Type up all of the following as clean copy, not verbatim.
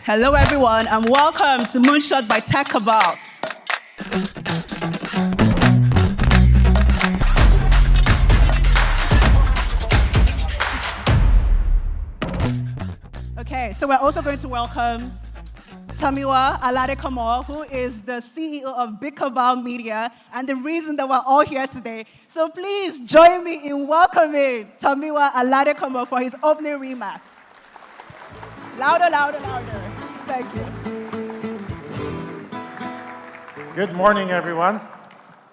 Hello, everyone, and welcome to Moonshot by TechCabal. Okay, so we're also going to welcome Tomiwa Aladekomo, who is the CEO of Big Cabal Media and the reason that we're all here today. So please join me in welcoming Tomiwa Aladekomo for his opening remarks. Louder, louder, louder. Thank you. Good morning, everyone.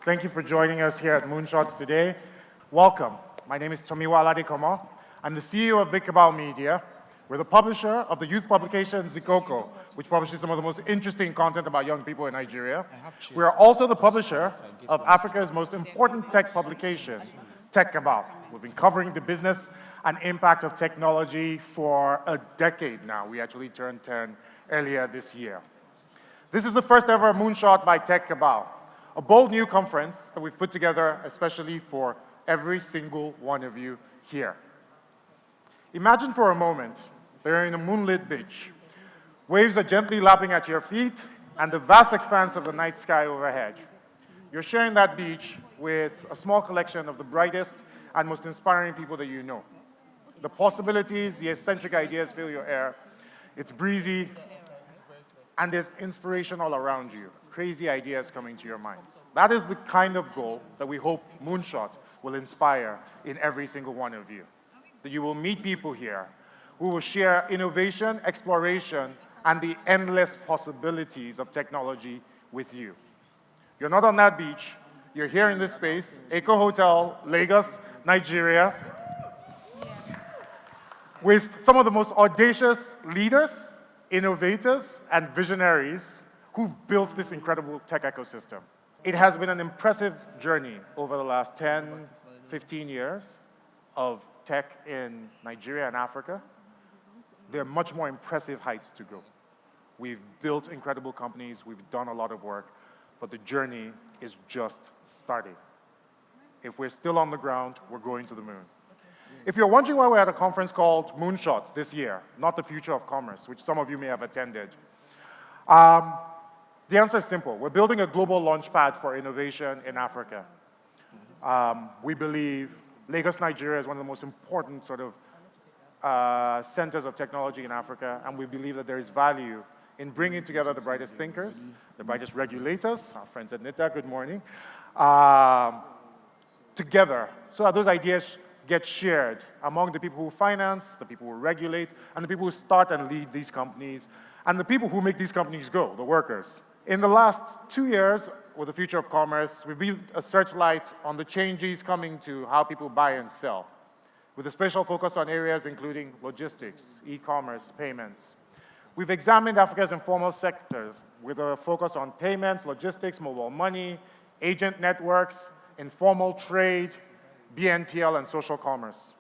Thank you for joining us here at Moonshot today. Welcome. My name is Tomiwa Aladekomo. I'm the CEO of Big Cabal Media. We're the publisher of the youth publication Zikoko, which publishes some of the most interesting content about young people in Nigeria. We are also the publisher of Africa's most important tech publication, TechCabal. We've been covering the business and impact of technology for a decade now. We actually turned 10 earlier this year. This is the first ever Moonshot by TechCabal, a bold new conference that we've put together especially for every single one of you here. Imagine for a moment that you're in a moonlit beach. Waves are gently lapping at your feet and the vast expanse of the night sky overhead. You're sharing that beach with a small collection of the brightest and most inspiring people that you know. The possibilities, the eccentric ideas fill your air. It's breezy, and there's inspiration all around you, crazy ideas coming to your minds. That is the kind of goal that we hope Moonshot will inspire in every single one of you. That you will meet people here who will share innovation, exploration, and the endless possibilities of technology with you. You're not on that beach. You're here in this space, Eco Hotel, Lagos, Nigeria, with some of the most audacious leaders, innovators, and visionaries who've built this incredible tech ecosystem. It has been an impressive journey over the last 10, 15 years of tech in Nigeria and Africa. There are much more impressive heights to go. We've built incredible companies, we've done a lot of work, but the journey is just starting. If we're still on the ground, we're going to the moon. If you're wondering why we're at a conference called Moonshots this year, not the Future of Commerce, which some of you may have attended, the answer is simple. We're building a global launchpad for innovation in Africa. We believe Lagos, Nigeria is one of the most important sort of centers of technology in Africa, and we believe that there is value in bringing together the brightest thinkers, the brightest regulators, our friends at NITA, good morning, together so that those ideas get shared among the people who finance, the people who regulate, and the people who start and lead these companies, and the people who make these companies go, the workers. In the last 2 years, with the Future of Commerce, we've built a searchlight on the changes coming to how people buy and sell, with a special focus on areas including logistics, e-commerce, payments. We've examined Africa's informal sectors with a focus on payments, logistics, mobile money, agent networks, informal trade, BNPL, and social commerce.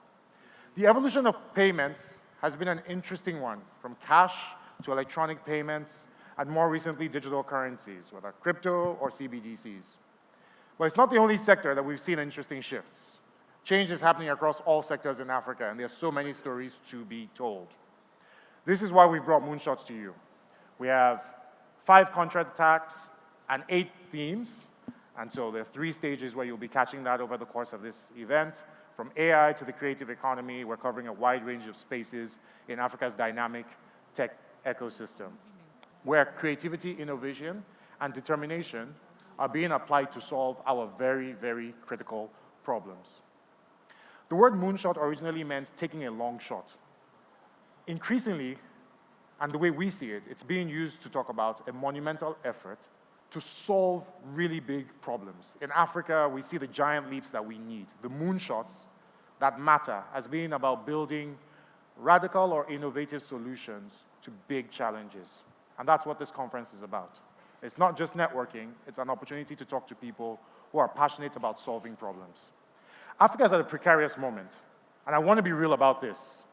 The evolution of payments has been an interesting one, from cash to electronic payments, and more recently, digital currencies, whether crypto or CBDCs. But it's not the only sector that we've seen interesting shifts. Change is happening across all sectors in Africa, and there are so many stories to be told. This is why we've brought Moonshots to you. We have 5 contract tracks and 8 themes. And so there are 3 stages where you'll be catching that over the course of this event. From AI to the creative economy, we're covering a wide range of spaces in Africa's dynamic tech ecosystem, where creativity, innovation, and determination are being applied to solve our very, very critical problems. The word moonshot originally meant taking a long shot. Increasingly, and the way we see it, it's being used to talk about a monumental effort to solve really big problems. In Africa, we see the giant leaps that we need, the moonshots that matter, as being about building radical or innovative solutions to big challenges. And that's what this conference is about. It's not just networking, it's an opportunity to talk to people who are passionate about solving problems. Africa is at a precarious moment, and I want to be real about this.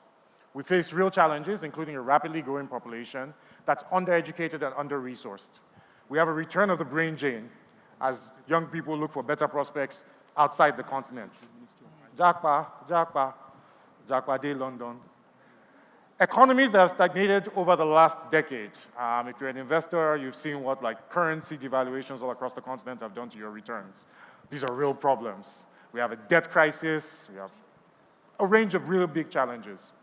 We face real challenges, including a rapidly growing population that's undereducated and under-resourced. We have a return of the brain drain as young people look for better prospects outside the continent. Japa de London. Economies that have stagnated over the last decade. If you're an investor, you've seen what currency devaluations all across the continent have done to your returns. These are real problems. We have a debt crisis. We have a range of really big challenges.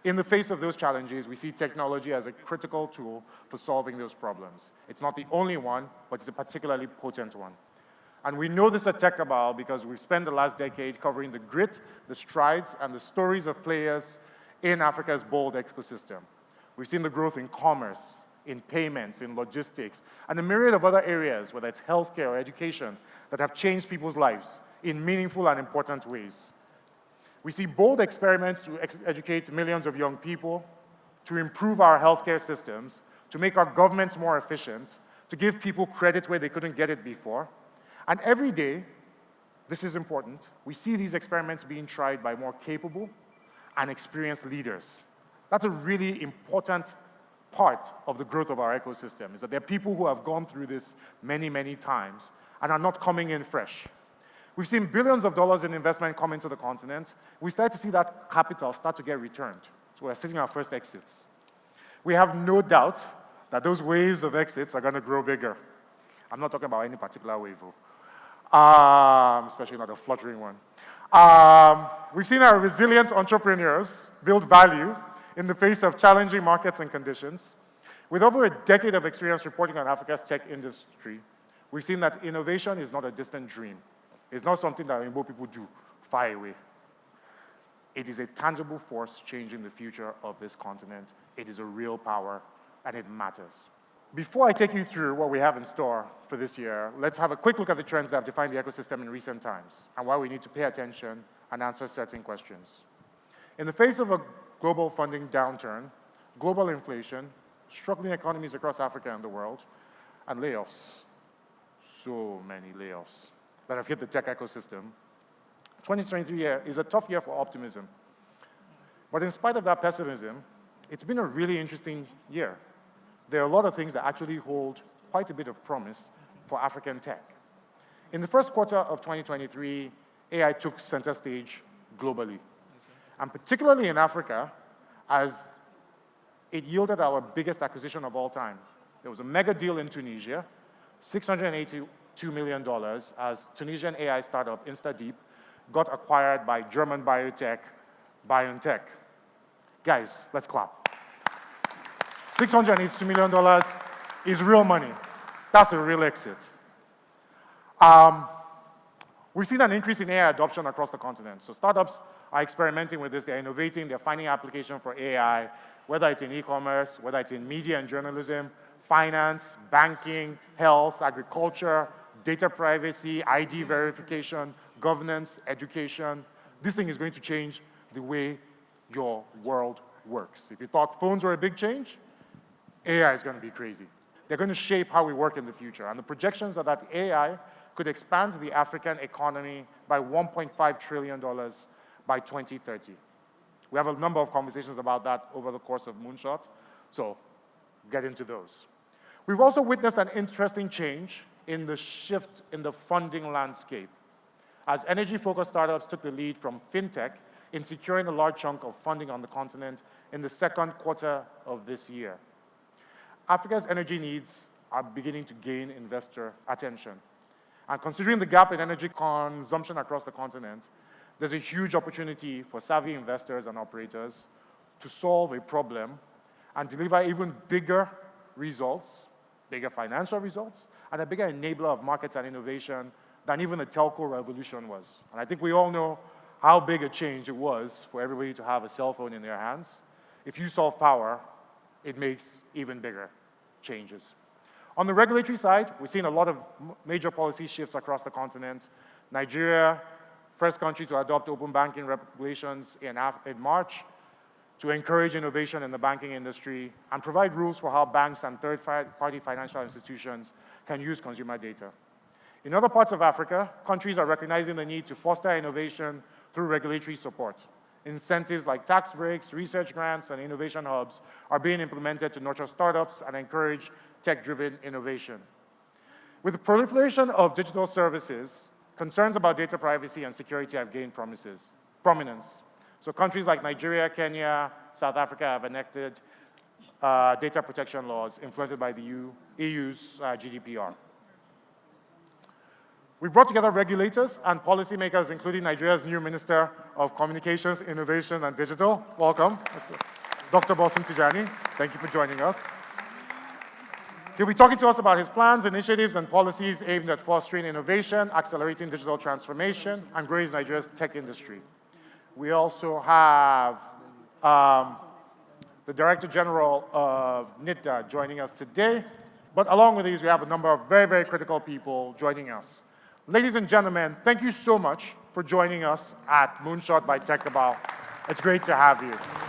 In the face of those challenges, we see technology as a critical tool for solving those problems. It's not the only one, but it's a particularly potent one. And we know this at TechCabal because we've spent the last decade covering the grit, the strides, and the stories of players in Africa's bold ecosystem. We've seen the growth in commerce, in payments, in logistics, and a myriad of other areas, whether it's healthcare or education, that have changed people's lives in meaningful and important ways. We see bold experiments to educate millions of young people, to improve our healthcare systems, to make our governments more efficient, to give people credit where they couldn't get it before. And every day, this is important, we see these experiments being tried by more capable and experienced leaders. That's a really important part of the growth of our ecosystem, is that there are people who have gone through this many, many times and are not coming in fresh. We've seen billions of dollars in investment come into the continent. We start to see that capital start to get returned. So we're seeing our first exits. We have no doubt that those waves of exits are going to grow bigger. I'm not talking about any particular wave, especially not a fluttering one. We've seen our resilient entrepreneurs build value in the face of challenging markets and conditions. With over a decade of experience reporting on Africa's tech industry, we've seen that innovation is not a distant dream. It's not something that Igbo people do far away. It is a tangible force changing the future of this continent. It is a real power, and it matters. Before I take you through what we have in store for this year, let's have a quick look at the trends that have defined the ecosystem in recent times and why we need to pay attention and answer certain questions. In the face of a global funding downturn, global inflation, struggling economies across Africa and the world, and layoffs, so many layoffs that have hit the tech ecosystem, 2023 is a tough year for optimism. But in spite of that pessimism, it's been a really interesting year. There are a lot of things that actually hold quite a bit of promise for African tech. In the first quarter of 2023, AI took center stage globally, and particularly in Africa, as it yielded our biggest acquisition of all time. There was a mega deal in Tunisia, $682 million, as Tunisian AI startup InstaDeep got acquired by German biotech BioNTech. Guys, let's clap. $682 million is real money. That's a real exit. We've seen an increase in AI adoption across the continent. So startups are experimenting with this, they're innovating, they're finding application for AI, whether it's in e-commerce, whether it's in media and journalism, finance, banking, health, agriculture, data privacy, ID verification, governance, education. This thing is going to change the way your world works. If you thought phones were a big change, AI is going to be crazy. They're going to shape how we work in the future. And the projections are that AI could expand the African economy by $1.5 trillion by 2030. We have a number of conversations about that over the course of Moonshot, so get into those. We've also witnessed an interesting change in the shift in the funding landscape, as energy-focused startups took the lead from fintech in securing a large chunk of funding on the continent in the second quarter of this year. Africa's energy needs are beginning to gain investor attention. And considering the gap in energy consumption across the continent, there's a huge opportunity for savvy investors and operators to solve a problem and deliver even bigger results, bigger financial results, and a bigger enabler of markets and innovation than even the telco revolution was. And I think we all know how big a change it was for everybody to have a cell phone in their hands. If you solve power, it makes even bigger changes. On the regulatory side, we've seen a lot of major policy shifts across the continent. Nigeria, first country to adopt open banking regulations in March to encourage innovation in the banking industry and provide rules for how banks and third-party financial institutions can use consumer data. In other parts of Africa, countries are recognizing the need to foster innovation through regulatory support. Incentives like tax breaks, research grants, and innovation hubs are being implemented to nurture startups and encourage tech-driven innovation. With the proliferation of digital services, concerns about data privacy and security have gained prominence. So countries like Nigeria, Kenya, South Africa have enacted data protection laws influenced by the EU's GDPR. We brought together regulators and policymakers, including Nigeria's new Minister of Communications, Innovation, and Digital. Welcome, Dr. Bosun Tijani. Thank you for joining us. He'll be talking to us about his plans, initiatives, and policies aimed at fostering innovation, accelerating digital transformation, and growing Nigeria's tech industry. We also have the Director General of NIDA joining us today. But along with these, we have a number of very, very critical people joining us. Ladies and gentlemen, thank you so much for joining us at Moonshot by TechCabal. It's great to have you.